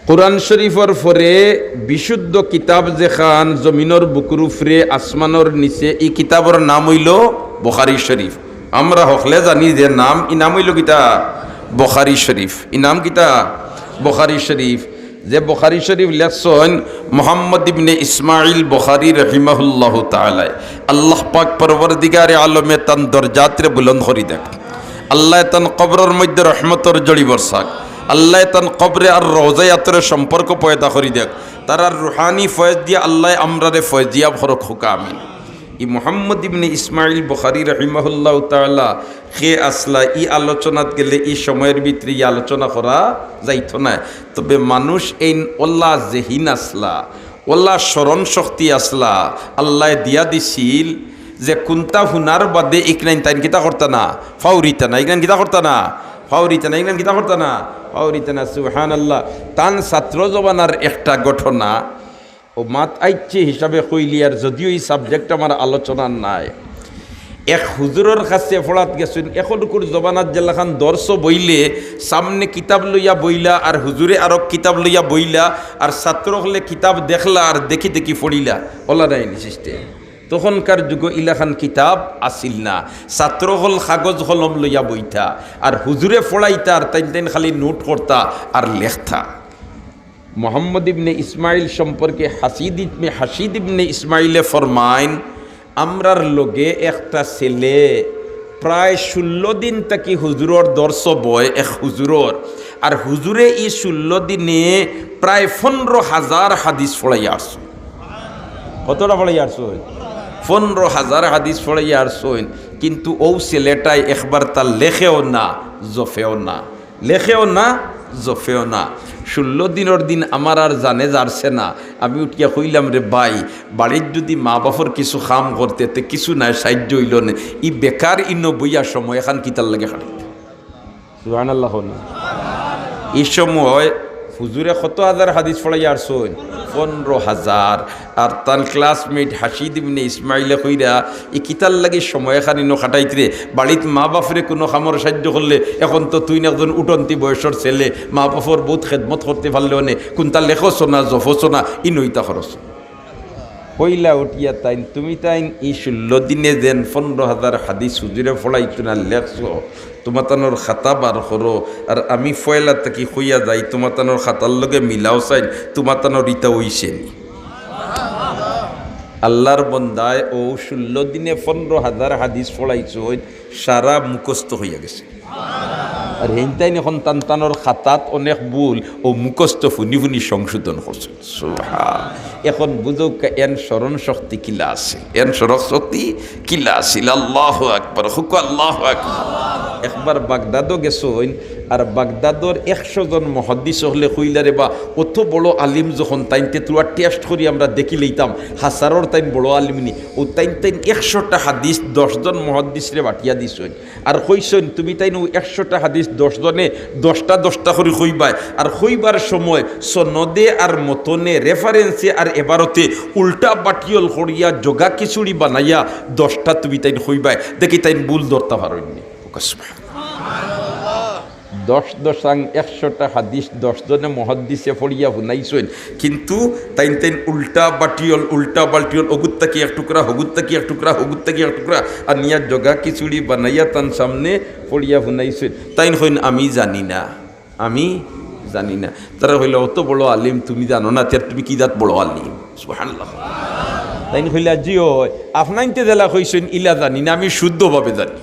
কোরআন শরীফর পরে বিশুদ্ধ কিতাব যেখান জমিনের বুকুর উপরে আসমানোর নিচে এই কিতাবর নাম হইল বুখারী শরীফ। আমরা হকলে জানি যে নাম ই নাম হইল কিতা বুখারী শরীফ। ই নাম কিতা বুখারী শরীফ। যে বুখারী শরীফ লেখছেন মুহাম্মদ ইবনে ইসমাইল বুখারী রাহিমাহুল্লাহু তাআলা। আল্লাহ পাক পরবর্তীকারে আলমে তান দরজাতরে বুলন্দ করি দেখ। আল্লাহ তান কবরের মধ্যে রহমতর জড়ি বরসাক। আল্লাহ তান কবরে আর রোজায়াতের সম্পর্ক পয়দা করি দেখ। তার আর রুহানি ফয়েজ দিয়া আল্লাহ আমরারে ফয়েজ দিয়া ভরক হুকা আমিন। ই মুহাম্মদ ইবনে ইসমাইল বুখারী রাহিমাহুল্লাহু তাআলা খে আসলা ই আলোচনাত গেলে এই সময়ের ভিতরে ই আলোচনা করা যাইত না। তবে মানুষ এই ওল্লা জেহিন আসলা, ওল্লা স্মরণ শক্তি আসলা আল্লাহ দিয়া দিছিল যে কোনটা হুনার বাদে ইকনাইন তাইন কিতা করতা না ফাউরিতা না, ইকনাইন কিতা করতা না ফাউরিতা না, ইকনাইন কিতা করতা না ফাউরিতা না। সুবহানাল্লাহ। তান ছাত্র জবানার একটা ঘটনা ও মাত আইচ্ছে হিসাবে কইলি, আর যদিও এই সাবজেক্ট আমার আলোচনার নাই। এক হুজুরের কাছে ফড়াত গেছেন, এখন কুর জবানাত জেলাখান দর্শ বইলে সামনে কিতাব লইয়া বইলা আর হুজুরে আরো কিতাব লইয়া বইলা আর ছাত্র হলে কিতাব দেখলা আর দেখি দেখি পড়িলা ওলা নাই সিস্টেম। তখনকার যুগ ইলাখান কিতাব আসিল না, ছাত্র হল কাগজ কলম লইয়া বইতা আর হুজুরে ফড়াইতা আর তাইন তাইন খালি নোট করতা আর লেখতা। মোহাম্মদ ইবনে ইসমাইল সম্পর্কে হাসিদ ইবনে ইসমাইলে ফরমাইন, আমরার লগে একটা ছেলে প্রায় 16 দিন তাকি হুজুরর দর্শ বয় এক হুজুরর, আর হুজুরে এই 16 দিনে প্রায় 15,000 হাদিস পড়াইয়া আসছেন। কতটা পড়াইয়া আসছেন? 15,000 হাদিস পড়াইয়া আসছেন। কিন্তু ও ছেলেটাই একবার তার লেখেও না জফেও না, লেখেও না জফেও না। 16 দিনের দিন আমার আর জানে যারছে না। আমি উঠিয়া কইলাম, রে ভাই, বাড়ির যদি মা বাপর কিছু কাম করতে তে কিছু নাই সাহায্য হইল না, ই বেকার ইন্ন বইয়ার সময় এখান কিতার লাগে খাটিত। সুবহানাল্লাহ। এই সময় হুজুরে কত হাজার হাদিস পড়াইয়া আসছেন? 15,000। আর তার ক্লাসমেট হাসিদ ইবনে ইসমাইলে কইরা এই কিতার লাগে সময় এখানে খাটাইতে বাড়িত মা বাপরে কোনো খামর সাহায্য করলে, এখন তো তুই একজন উঠন্তি বয়সের ছেলে, মা বাপর বহুত খেদমত করতে পারলেও নে, কোনটা লেখছ না জফছ না ই নইতা খরচ কইলা উঠিয়া তাইন তুমি তাইন এই 16 দিনে যেন 15,000 হাদিস হুজুরে ফড়াইতো না লেখছ, তোমাতানোর খাতা বার করো। আর আমি ফয়লা তাকি হইয়া যাই তোমাতানোর খাতার লগে মিলাও চাই, তোমাতানোর ইতা হইছে নি? আল্লাহর বন্দায় ও 16 দিনে 15,000 হাদিস ফড়াইছো, সারা মুখস্থ হইয়া গেছে। আর হেনতাইন এখন তান্তানোর খাতাত অনেক ভুল ও মুখস্থ ফুনি ফুনি সংশোধন করছে। এখন বুঝো এন স্মরণ শক্তি কিলা আছে, এন স্মরণ শক্তি কিলা আছিল। আল্লাহু আকবার, হুক আল্লাহু আকবার। একবার বাগদাদও গেছইন, আর বাগদাদর 100 জন মুহাদ্দিস হলে কইলারে বা অত বড় আলিম যখন তাইনতে তুয়া টেস্ট করি আমরা দেখি লইতাম হাসারর তাইন বড় আলিমনি ও তাইন 100টা হাদিস 10 জন মুহাদ্দিসরে বাটিয়া দিছইন, আর কইছইন তুমি তাইন 100টা হাদিস 10 জনে 10টা করে কইবাই, আর কইবার সময় সনদে আর মতনে রেফারেন্সে আর এবারতে উল্টা বাটিয়ল করিয়া জগা খিচুড়ি বানাইয়া 10টা তুমি তাইন কইবাই, দেখি তাইন ভুল ধরতে পারইনি। 100টা হাদিস 10 জনে মুহাদ্দিসে পড়িয়া শুনাইছেন, কিন্তু তাইন উল্টা বাল্টিয়ল অগুত্তা কি এক টুকরা হগুত্তা কি এক টুকরা হগুত্তা কি এক টুকরা আর নিয়া জগা খিচুড়ি বানাইয়া তান সামনে পড়িয়া শুনাইছেন। তাইন হইন আমি জানি না, আমি জানি না। তারা হইল অত বড় আলিম তুমি জানো না, তুমি কি দাঁত বড় আলিম? সুবহানাল্লাহ। তাইন হইলা জিও আপনাইতে জেলা কইছেন ইলা জানি না, আমি শুদ্ধভাবে জানি।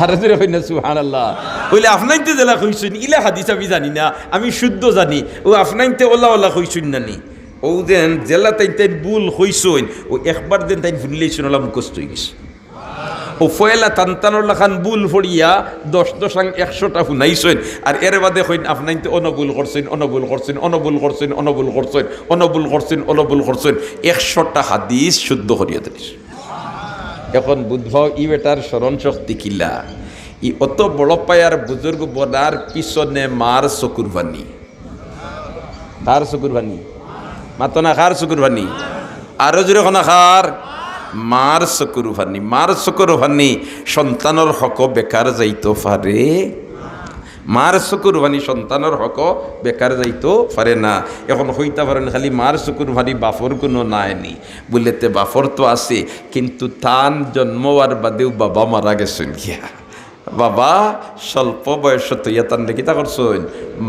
আর হই না সুবহানাল্লাহ। কইলে আপনাইতে জেলা কইছেন ইলা হাদিস আমি জানি না, আমি শুদ্ধ জানি। ও আপনাইতে ওলা ওলা কইছেন না নি, ও দেন জেলা তাইন ভুল কইছেন, ও একবার দেন তাইন শুনলেইছেন ওলা মুখস্থ হয়ে গেছে। ও ফয়লা তান্তানোর লাখান ভুল ফড়িয়া 100টা শুনাইছেন, আর এর বাদে কইন আপনাইতে অনবুল করছেন 100টা হাদিস শুদ্ধ করিয়া দিস। এখন বুধবাও ই বেটার স্মরণ শক্তি কিলা, ই অত বড় পায়ার বুজুর্গ বনার পিছনে মার চকুর ভানি। কার চকুর ভানি? মাতো না কার চকুর ভানি? আরো জোরে কোনা কার? মার চকুর ভানি। মার চকুর ভানি সন্তানের হক বেকার যাইতে পারে মার চকুর ভানি সন্তানের হক বেকার যাইতো পারে না। এখন হইতে পারেন খালি মার চকুর ভানি বাফর কোনো নাইনি বলেতে বাফর তো আছে, কিন্তু তান জন্মবার বাদেও বাবা মারা গেছেন গিয়া। বাবা স্বল্প বয়স তো ইয়াতান দেখি তা করছেন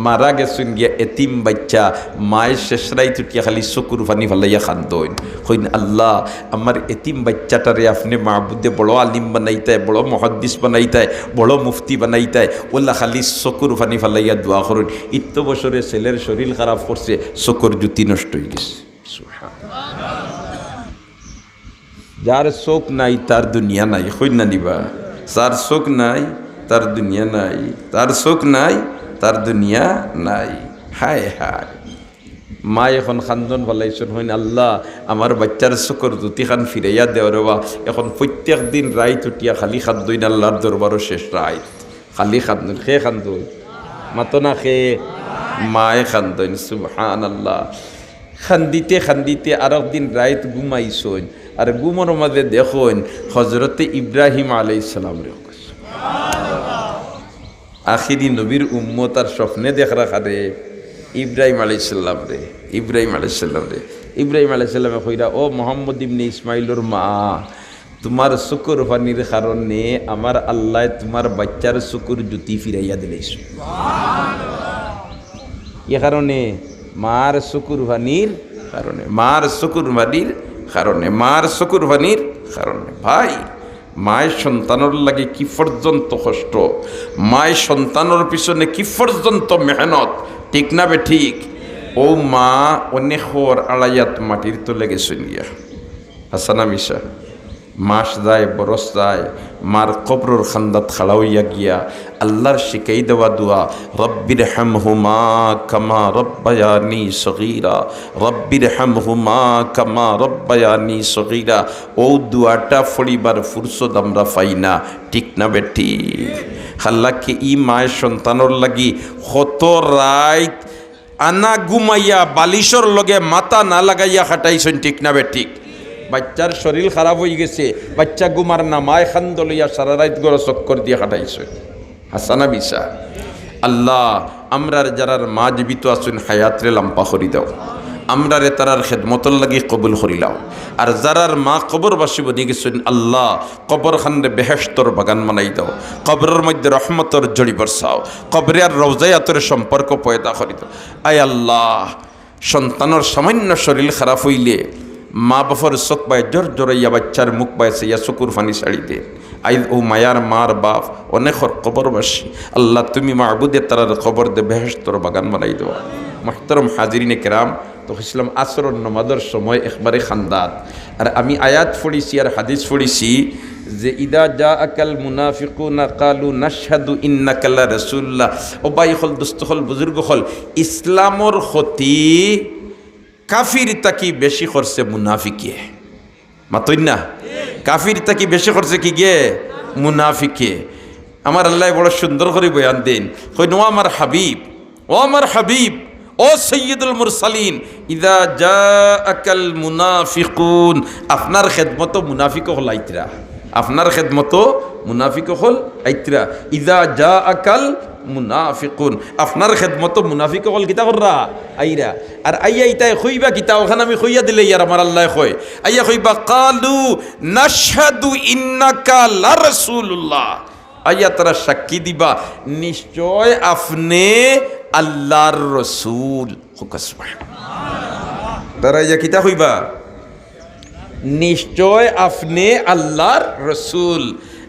মারা গেছেন গিয়া এতিম বাচ্চা, মায়ের শেষরাই তুটিয়া খালি চকুর পানি ফালাইয়া খান্দইন হইন আল্লাহ আমার এতিম বাচ্চাটারে আপনি মাহবুদে বড় আলিম বানাইতায়, বড় মহাদ্দিস বানাইতায়, বড় মুফতি বানাইতায়, ওল্লা খালি চকুর পানি ফালাইয়া দোয়া করুন। ইত্য বছরে ছেলের শরীর খারাপ করছে, চকুর জুতি নষ্ট হয়ে গেছে। যার চোখ নাই তার দুনিয়া নাই, হইন না নিবা। যার চোখ নাই তার দুনিয়া নাই, তার চোখ নাই তার দুনিয়া নাই। হায় হায়, মা এখন খান্দন ভালাইছেন হইন আল্লাহ আমার বাচ্চার চোখর জুতি খান ফিরাইয়া দেও রেবা। এখন প্রত্যেক দিন রাইত উঠিয়া খালি খান্দইন আল্লাহর দরবারও শেষ রাইত খালি খান্দইন। খে খান্দইন মাতো না খে মায়ে খান্দইন। সুবহানাল্লাহ। খান্দিতে খান্দিতে আর একদিন রাইত ঘুমাইছইন, আর ঘুমোর মাঝে দেখুন হজরতে ইব্রাহিম আলাইহিস সালাম রে আখিরি নবীর উম্মত আর স্বপ্নে দেখ রাখা রে ইব্রাহিম আলাইহিস সালাম রে, ইব্রাহিম আলাইহিস সালাম রে। ইব্রাহিম আলাইহিস সালামে কইরা ও মোহাম্মদ ইবনে ইসমাইলর মা, তোমার চকুর পানির কারণে আমার আল্লাহ তোমার বাচ্চার চকুর জুতি ফিরাইয়া দিলেছ। এ কারণে মার চকুর পানির কারণে, মার চকুর পানির কারণে, মার চকুর পানির কারণে। ভাই মায়ের সন্তানের লাগে কি পর্যন্ত কষ্ট, মায়ের সন্তানের পিছনে কি পর্যন্ত মেহনত, ঠিক না বে ঠিক? ও মা অনেক আড়াইয়াত মাটির তো লেগেছেন গিয়া, হাসানা মিশা মাস যায় বরস যায়, মার কবরর খান্দাত খাড়া হইয়া গিয়া আল্লাহর শিখাই দেওয়া দোয়া রব্বির হামহুমা কামা রব্বায়ানি সগীরা, রব্বির হামহুমা কামা রব্বায়ানি সগীরা। ও দোয়াটা ফড়িবার ফুরসত আমরা পাই না, ঠিক না বেটি? হাল্লাকে ই মায়ের সন্তানর লাগি কত রাইত আনা ঘুমাইয়া বালিশর লগে মাথা না লাগাইয়া খাটাইছেন, ঠিক না বেঠিক? বাচ্চার শরীর খারাপ হয়ে গেছে, বাচ্চা গুমার না, মায় খান্দ লইয়া সারা রাত গড় চক্কর দিয়ে খাটাইছে। হাসানা বিশা আল্লাহ আমরার যারার মা জীবিত আছেন হায়াতরে লাম্পা করি দাও, আমরারে তারার খেদমতর লাগি কবুল করিলাও। আর যারার মা কবরবাসী বনি গেছেন আল্লাহ কবর খান্ডে বেহেশতর বাগান বানাই দাও, কবরের মধ্যে রহমতর জড়ি বর্ষাও, কবরে আর রওজায়াতর সম্পর্ক পয়দা করি দাও। আয় আল্লাহ সন্তানের সামান্য শরীর খারাপ হইলে মা বাপর চোখ পায় জোর জোরাইয়া বাচ্চার মুখ পাইছে ইয়া চকুর ফানি ছাড়ি দে। আই ও মায়ার মার বাপ অনেকর কবরবাসী আল্লাহ তুমি মাহবুদে তারার খবর দে বেহেশতর বাগান বানাই দেওয়া। মুহতারাম হাজিরিনে কেরাম, তো ইসলাম আসর নমাজের সময় একবারে খান্দাত। আর আমি আয়াত পড়েছি আর হাদিস পড়েছি যে ইদা জা আকাল মুনাফিকুনা কালু নাশহাদু ইন্নাকা লা রাসূলুল্লাহ। ও ভাই হল দোস্ত হল বুজুর্গ হল, ইসলামর ক্ষতি কাফির তাকি বেশি করছে মুনাফিকে, মাতই না? কাফির তাকি বেশি করছে কি গে? মুনাফিকে। আমার আল্লাহ বড় সুন্দর করে বয়ান দেন, কই নো আমার হাবিব, ও আমার হাবিব, ও সৈয়দুল মুরসালিন, ইদা জাআকাল মুনাফিকুন, আপনার খেদমত মুনাফিক হল আইতরা, আপনার খেদমত মুনাফিক হল আইতরা। ইদা জাআকাল মুনাফিকুন, আপনার খেদমত মুনাফিক হল কিতা কররা আইরা। আর আইয়া ইতাই কইবা কিতা, ওখানে আমি কইয়া দিলে ইয়ার আমার আল্লাহ কয় আইয়া কইবা কালু নাশহাদু ইন্নাকা লা রাসূলুল্লাহ। আইয়া তারা সাক্ষী দিবা নিশ্চয় আপনি আল্লাহর রসুল। তারা ইয়া কিতা কইবা নিশ্চয় আপনি আল্লাহর রসুল।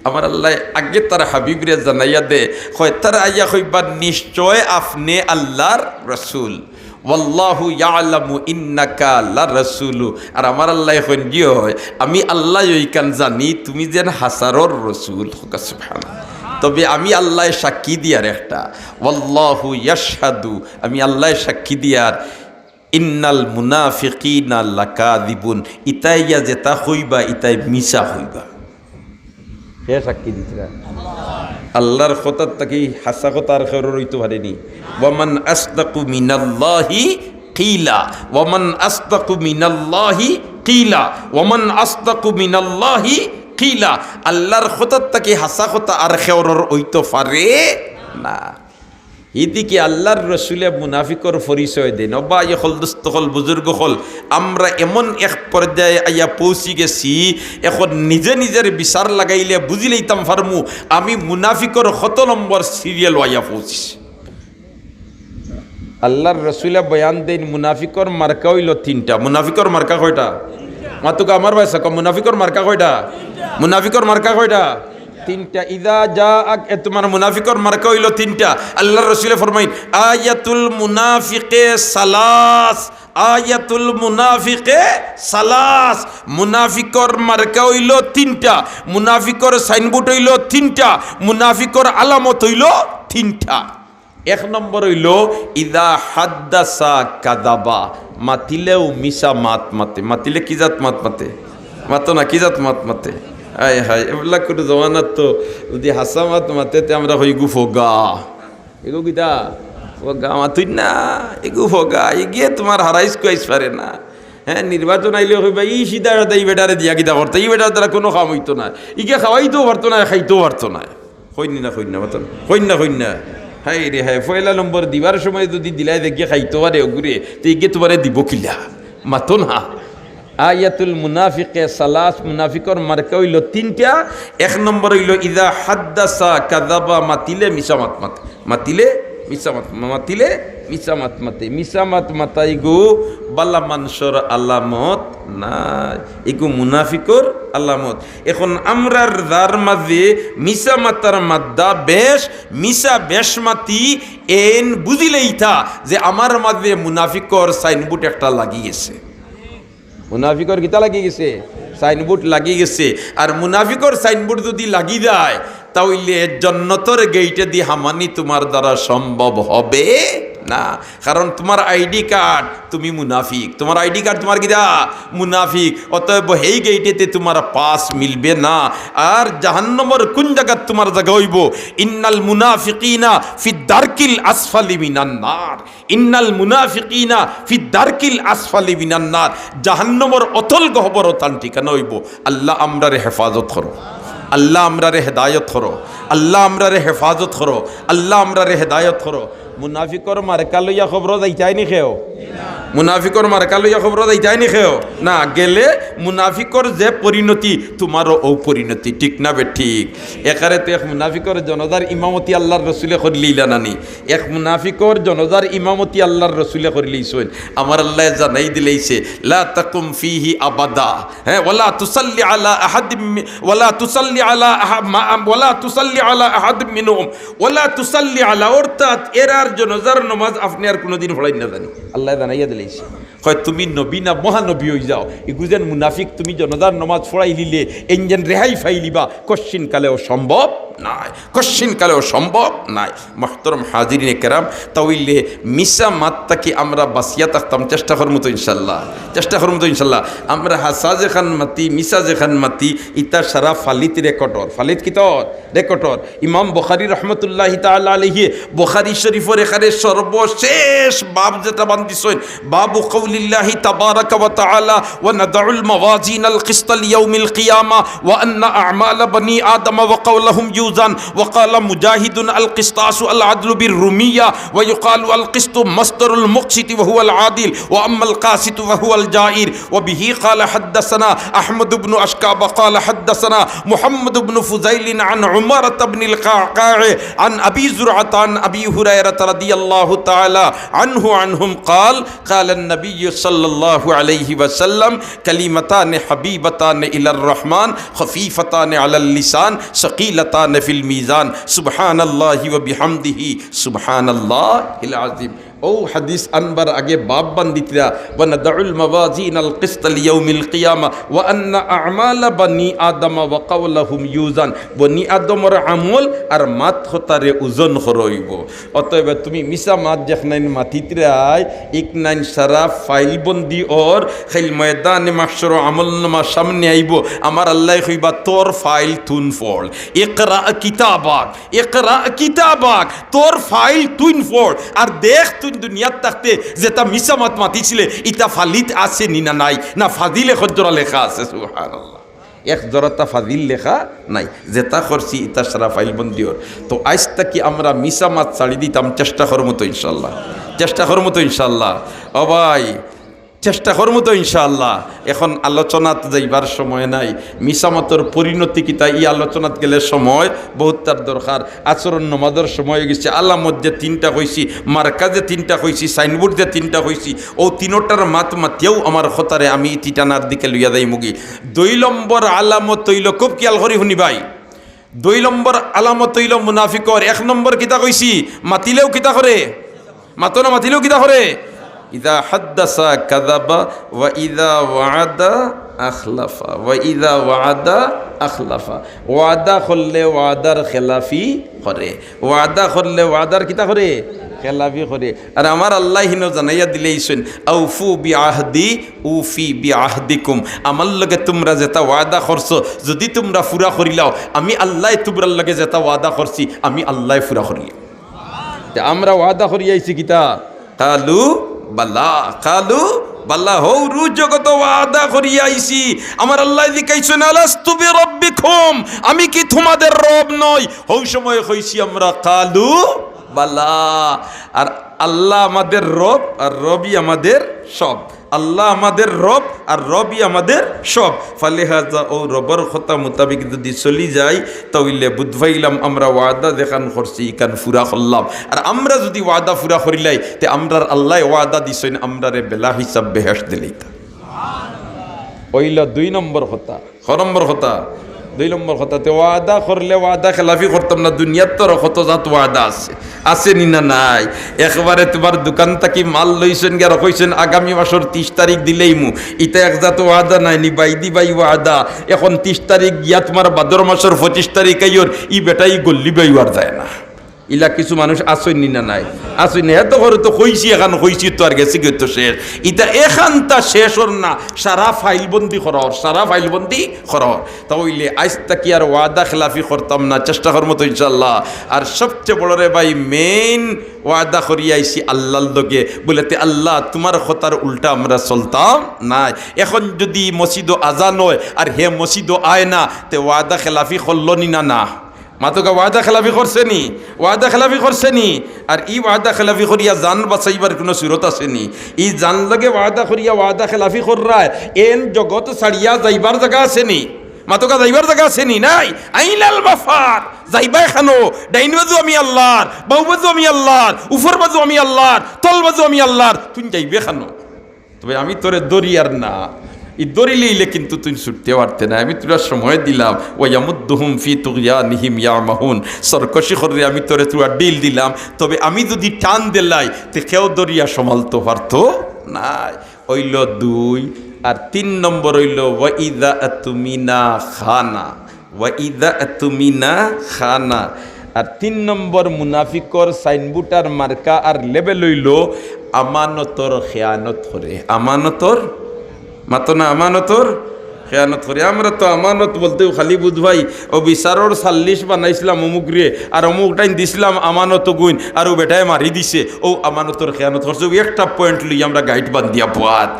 আমার আল্লাহ আগে তার হাবিবরে জানাইয়া দে, হয় তারা আইয়া কইবা নিশ্চয় আপনি আল্লাহর রসুল। ওয়াল্লাহু ইয়ালামু ইন্নাকা লা রাসূলু। আর আমার আল্লাহ কইন কি হয়, আমি আল্লাহ ওইখান জানি তুমি যেন হাসারর রসুল। সুবহানাল্লাহ। তবে আমি আল্লাহ সাক্ষী দিয়ার একটা, ওয়াল্লাহু ইয়াশহাদু, আমি আল্লাহ সাক্ষী দিয়ার, ইন্নাল মুনাফিকিনা লাকাযিবুন, ইতাইয়া যেটা হইবা ইতাই মিছা হইবা। হে সাক্ষী দিতরা আল্লাহর খতার তাকি হাসা কথার খেরর হইতে পারেনি। ওয়ামান আসদাকু মিনাল্লাহি কিলা, ওয়ামান আসদাকু মিনাল্লাহি কিলা, ওয়ামান আসদাকু মিনাল্লাহি কিলা। আল্লাহর খতার তাকি হাসা কথা আর খেরর হইতে পারে না। এদিকে আল্লাহর রসুলে মুনাফিকর পরিচয় দেন। অবা হল দোস্ত হল বুজুর্গ হল, আমরা এমন এক পর্যায়ে আইয়া পৌঁছি গেছি, এখন নিজে নিজের বিচার লাগাইলে বুঝি লইতাম ফার্মু আমি মুনাফিকর কত নম্বর সিরিয়াল আইয়া পৌঁছিছি। আল্লাহর রসুলে বয়ান দেন মুনাফিকর মার্কা হইল তিনটা। মুনাফিকর মার্কা কয়টা? মাতুকা আমার ভাইসা কম, মুনাফিকর মার্কা কয়টা? মুনাফিকর মার্কা কয়টা? তিনটা। ইদা যা তোমার মুনাফিকর মার্কা হইল তিনটা। আল্লাহর রাসূল ফরমাইন আয়াতুল মুনাফিকে সালাস, আয়াতুল মুনাফিকে সালাস। মুনাফিকর মার্কা হইল তিনটা, মুনাফিকর সাইনবোর্ড হইল তিনটা, মুনাফিকর আলামত হইল তিনটা। এক নম্বর হইল ইদা হাদ্দাসা কাদাবা, মাতিলেও মিশা মাত মাতে। মাতিলে কি জাত মাত মাতে? মাতো না, কি জাত মাত মাতে? হায় হায়, এবিলাক করে জমানাত তো যদি হাসা মাত মাতে আমরা হই গু ফোগা। এগো গীতা ফোগা মাতুই না, এগু ফোগা এগিয়ে তোমার হারাইস কুয়াইস পারে না। হ্যাঁ, নির্বাচন আইলে হইবা ই সিধা এই বেটারে দিয়া গীতা করতে, এই বেটার দ্বারা কোনো কাম হইতো না, ইকে খাওয়াইতেও পারতো না, খাইতেও পারতো না। হইনি না হইন না মতন, হইন না হইন না। হাই রে হাই, পয়লা নম্বর দিবার সময় যদি দিলাই দেখিয়ে খাইতে পারে ওগুরে, তো এগিয়ে তোমারে দিব কিলা? মাতো না। আয়াতুল মুনাফিকে সালাস, মুনাফিকর মার্কা হইল তিনটা। এক নম্বর হইল ইদা হাদ্দাসা কাযাবা, মাতিলে মিশা মাত মাতে। মাতিলে মিশা মাত, মাতিলে মিশা মাত মাতে। মিশা মাত মাতাই গো বালা মানুষের আলামত নাই, এগু মুনাফিকর আলামত। এখন আমরার যার মাঝে মিশা মাতার মাদ্দা বেশ, মিশা বেশ মাতি এন বুঝিলেই থা যে আমার মাঝে মুনাফিকর সাইনবোর্ড একটা লাগি গেছে। মুনাফিকর গীতা লাগি গেছে, সাইনবোর্ড লাগি গেছে। আর মুনাফিকর সাইনবোর্ড যদি লাগি যায় তাহলে জান্নাতের গেইটে দিয়ে হামানি তোমার দ্বারা সম্ভব হবে না। কারণ তোমার আইডি কার্ড, তুমি মুনাফিক, তোমার আইডি কার্ড তোমার গীতা মুনাফিক, অতএব এই গেইটেতে তোমার পাস মিলবে না। আর জাহান্নামের কোন জায়গা তোমার জায়গা হইব? ইন্নাল মুনাফিকিনা ফি দারকিল আসফালি মিনান নার, ইন্নাল মুনাফিকিনা ফি দারকিল আসফালি মিনান নার। জাহান্নামের অতল গহ্বর তান ঠিকানা হইব। আল্লাহ আমরারে হেফাজত করো, আল্লাহ আমরারে হেদায়ত করো, আল্লাহ আমরারে হেফাজত করো, আল্লাহ আমরারে হেদায়ত করো। মুনাফিকর মার্কা লইয়া খবর যাইতাই নি খেও, মুনাফিকর মার্কা লইয়া খবর যাইতাই নি খেও না। গেলে মুনাফিকর যে পরিণতি তোমারও ও পরিণতি, ঠিক না বে ঠিক? একারে তো এক মুনাফিকর জনজার ইমামতি আল্লাহর রসুলে করিলিলা নানি, এক মুনাফিকর জনজার ইমামতি আল্লাহর রসুলে করিলিছেন। আমার আল্লাহ জানাই দিলেইছে লা তাকুম ফিহি আবাদা, হ্যাঁ, ওয়ালা তুসাল্লি আলা আহাদ, ওয়ালা তুসাল্লি আলা ওয়ালা তুসাল্লি আলা আহাদ মিনহুম ওয়ালা তুসাল্লি আলা, অর্থাৎ এরার জনজার নামাজ আপনি আর কোনোদিন পড়াই না জানি। আল্লাহ জানাইয়া দিলেইছে, হয় তুমি নবী না মহানবী হয়ে যাও, এগুজেন মুনাফিক তুমি জনজার নামাজ পড়াই লিলে এনজেন রেহাই ফাইলিবা, কশ্চিন কালেও সম্ভব নাই, কশ্চিন কালেও সম্ভব নাই। মাহতরম হাজিরিনে কেরাম, তাইলে মিশা মাত্তাকে আমরা বাসিয়া থাকতাম, চেষ্টা করবো তো ইনশাল্লাহ, চেষ্টা করবো তো ইনশাল্লাহ। আমরা হাসা যেখান মাতি, মিশা যেখান মাতি, ইতা সারা ফালিত রেকর্ডর, ফালিত কিতর রেকর্ডর। ইমাম বুখারী রহমতুল্লাহ তাআলা আলাইহি বুখারী শরীফের এখানে সর্বশেষ বাব যেটা বান্দিছেন, বাবু কওলিল্লাহি তাবারাকা ওয়া তাআলা ওয়া নাদউল মাওয়াজিনাল কিসতাল ইয়াউমিল কিয়ামা ওয়া আন্না আ'মালা বনি আদম ওয়া কাওলাহুম يوزن وقال مجاهد القسطاس العدل بالرومية ويقال القسط مصدر المقسط وهو العادل وأما القاسط وهو الجائر. وبه قال حدثنا أحمد بن أشكاب قال حدثنا محمد بن فزيل عن عمارة بن القعقاع عن أبي زرعة عن أبي هريرة رضي الله تعالى عنهم قال قال النبي صلى الله عليه وسلم كلمتان حبيبتان إلى الرحمن خفيفتان على اللسان ثقيلتان ফিল মিজান সুবহানাল্লাহি ওয়া বিহামদিহি সুবহানাল্লাহিল আযীম। ও হাদিস আনবার আগে বাব বান্দিতরা ওয়া নাদউল মাওয়াজিনাল কিসতাল ইয়াউমিল কিয়ামা ওয়া আন্না আ'মালা বনি আদম ওয়া কাওলাহুম ইউজান, বনি আদমের আমল আর মাত হতারে ওজন হরইব। অতএব তুমি মিশা মাত যেখানে মাতিতরাই এক নাইন সারা ফাইল বন্দি ওর খেল ময়দানে মাহশর আমল নামা সামনে আইব, আমার আল্লাহ কইবা তোর ফাইল তুন ফল, ইকরা কিতাবাক, ইকরা কিতাবাক, তোর ফাইল তুন ফল আর দেখ তুই দুনিয়াত থাকতে যেটা মিশা মাত মাতিছিলে ইটা ফালিত আছে নি না নাই, না ফাদিলে খজ্জরা লেখা আছে। সুবহানাল্লাহ, এক জরতা ফাজিল লেখা নাই, যেটা করছি ইতা সারা ফাইল বন্দিওর। তো আজ তাকি আমরা মিশা মাছ ছাড়ি দিতাম, চেষ্টা করবো তো ইনশাল্লাহ, চেষ্টা করবো তো ইনশাল্লাহ। ও ভাই চেষ্টা করবো তো ইনশাআল্লাহ। এখন আলোচনাত যাইবার সময় নাই, মিসামতর পরিণতি কিতা এই আলোচনাত গেলে সময় বহুত তার দরকার। আচরণ নমাজের সময় গেছে, আলামত যে তিনটা কইছি, মার্কাজে তিনটা কইছি, সাইনবোর্ড যে তিনটা কইছি, ও তিনোটার মাত মাতিয়াও আমার খতারে আমি ইটিটানার দিকে লইয়া যাই মুগি। 2 নম্বর আলামত হইল, খুব খেয়াল করি শুনি ভাই, 2 নম্বর আলামত হইল মুনাফিকর। 1 নম্বর কিতা কইছি, মাতিলেও কিতা করে, মাতো না মাতিলেও কিতা করে, ইদা হাদ্দাসা কাযাবা ওয়া ইদা ওয়াদা আখলাফা, ওয়া ইদা ওয়াদা আখলাফা। ওয়াদা করলে ওয়াদার খেলাফি করে, ওয়াদা করলে ওয়াদার কিতা করে, খেলাফি করে। আর আমার আল্লাহ হিনো জানাইয়া দিলেইছেন, আউফু বিআহদি উফি বিআহদিকুম, আমার লগে তোমরা যেটা ওয়াদা করছো যদি তোমরা পুরা করিলাও, আমি আল্লাহ তোমরার লগে যেটা ওয়াদা করছি আমি আল্লাহ পুরা করি। আমরা ওয়াদা করি আইছি কিতা, কালু বালা, কালু বালা, হৌ রু জগত ওয়াদা করিয়া আইছি। আমার আল্লাহ দিকাইছেন, আলাস্তু বিরাব্বিকুম, আমি কি তোমাদের রব নই? হৌ সময় কইছি আমরা কালু বালা। আর আল্লাহ আমাদের রব, আর রবই আমাদের সব। আল্লাহ আমাদের রব আর রবই আমাদের সব। ফালেহাজা ও রবর কথা মোতাবিক যদি চলি যাই তাহলে বুধবাইলাম আমরা ওয়াদা দেখান করছি ইকান ফুরা করলাম। আর আমরা যদি ওয়াদা ফুরা করিলাই তে আমরার আল্লাহ ওয়াদা দিছেন আমরারে বেলা হিসাব বেহেশ দিলেইতা। ওইল 2 নম্বর কথা। ক নম্বর কথা, 2 নম্বর কথা, তে ওয়াদা করলে ওয়াদা খেলাফি করতাম না। দুনিয়ার তোর কত জাত ওয়াদা আছে, আছে নি না নাই? একবারে তোমার দোকান থাকি মাল লইছেন গিয়া রকইছেন আগামী মাসের 30 তারিখ দিলেই মু, ইটা এক জাত ওয়াদা নাই নি, বাইদি বাই ওয়াদা। এখন 30 তারিখ গিয়া তোমার ভাদ্র মাসের 25 তারিখ আইয়র ই বেটাই গল্লি বাইবার যায় না। ইলা কিছু মানুষ আসেন নি না নাই? আসেন না, এত করে তো কইছি, এখন কইছি তো আর গেছি গে তো শেষ। ইটা এখানটা শেষ হর না, সারা ফাইলবন্দি করর, সারা ফাইলবন্দি করর। তাহলে আজ তাকি আর ওয়াদা খেলাফি করতাম না, চেষ্টা করবো তো ইনশাল্লাহ। আর সবচেয়ে বড় রে ভাই, মেইন ওয়াদা করিয়া আইছি আল্লাহর লগে, বলেতে আল্লাহ তোমার কথার উল্টা আমরা চলতাম নাই। এখন যদি মসজিদ আজান হয় আর হে মসজিদ আয় না, তে ওয়াদা খেলাফি করল নি না? না, মাতোকা ওয়াদা খেলাফি করছে নি, ওয়াদা খেলাফি করছে নি। আর ই ওয়াদা খেলাফি করিয়া জান বাঁচাইবার কোনো সুরত আছে নি? ই জান লগে ওয়াদা করিয়া ওয়াদা খেলাফি কররায় এন জগৎ ছাড়িয়া যাইবার জায়গা আছে নি? মাতোকা যাইবার জায়গা আছে নি? নাই। আইলাল মাফার, যাইবাই খানো, ডাইন বাজু আমি আল্লাহর, বাউ বাজু আমি আল্লাহর, উপর বাজু আমি আল্লাহর, তল বাজু আমি আল্লাহর, তুই যাইবে খানো। তবে আমি তোরে দরিয়ার না, ই দরিলেইলে কিন্তু তুই ছুটতে পারতে না। আমি তোরা সময় দিলাম, ওয়ামুদ্দুহুম ফি তুগয়ানিহিম ইয়ামাহুন, সরকশি করে আমি তোরে তোরা ডিল দিলাম। তবে আমি যদি টান দিলাই তে কেউ দরিয়া সমালতে পারতো নাই। হইল 2। আর 3 নম্বর হইল ওয়াইদা আতুমিনা খানা, ওয়াইদা আতুমিনা খানা। আর 3 নম্বর মুনাফিকর সাইনবোর্ডার মার্কা আর লেবেল হইল আমানতর খেয়ানত করে, আমানতর মাতো না, আমানতর খেয়ানত করে। আমরা তো আমানত বলতেও খালি বুধ ভাই ও বিচারর 40 বানাইছিলাম অমুক রে, আর অমুক টাইম দিছিলাম আমানত গুণ, আর ও বেটায় মারি দিছে, ও আমানতর খেয়ানত করছে। একটা পয়েন্ট লই আমরা গাইড বান্ধিয়া পাত।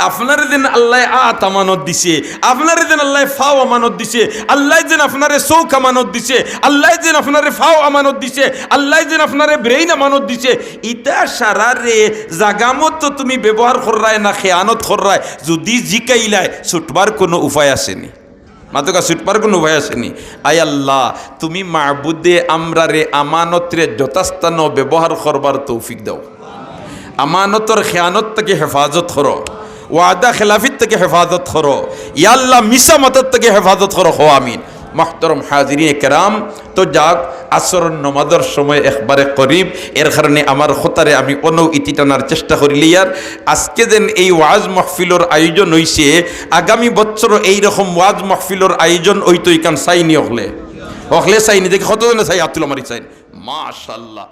আপনার যেন আল্লাহ আত আমানত দিছে, আপনার যেন আল্লাহ ফাও আমানত দিছে, আল্লাহ যেন আপনারে চৌক আমানত দিছে, আল্লাহ যেন আপনারে ফাও আমানত দিছে, আল্লাহ যেন আপনারে ব্রেইন আমানত দিছে। ইটা সারারে জাগামত তো তুমি ব্যবহার কররায় না খেয়ানত কররায়, যদি জিকাইলায় ছুটবার কোনো উপায় আসেনি? মাতোকা ছুটবার কোনো উপায় আসেনি? আয় আল্লাহ তুমি মাবুদে আমরা রে আমানতরে যথাস্থান ব্যবহার করবার তৌফিক দাও। আমানতর খেয়ানত থেকে হেফাজত করো, ওয়াদা খেলাফিত থেকে হেফাজত করো, ইয়া আল্লাহ মিশা মতর থেকে হেফাজত করো। হো আমিন। محترم حاضرین کرام, তো যাক আসরের নামাজের সময় একবারে করিব, এর কারণে আমার খতারে আমি অন্য ইতি টানার চেষ্টা করিলি। আর আজকে যেন এই ওয়াজ মাহফিলর আয়োজন হইছে, আগামী বছর এইরকম ওয়াজ মাহফিলর আয়োজন হইতো ইকান চাইনি, হকলে হকলে চাইনি, দেখি কতজনে চাই আব্দুল মারি চাইন, মাশাআল্লাহ।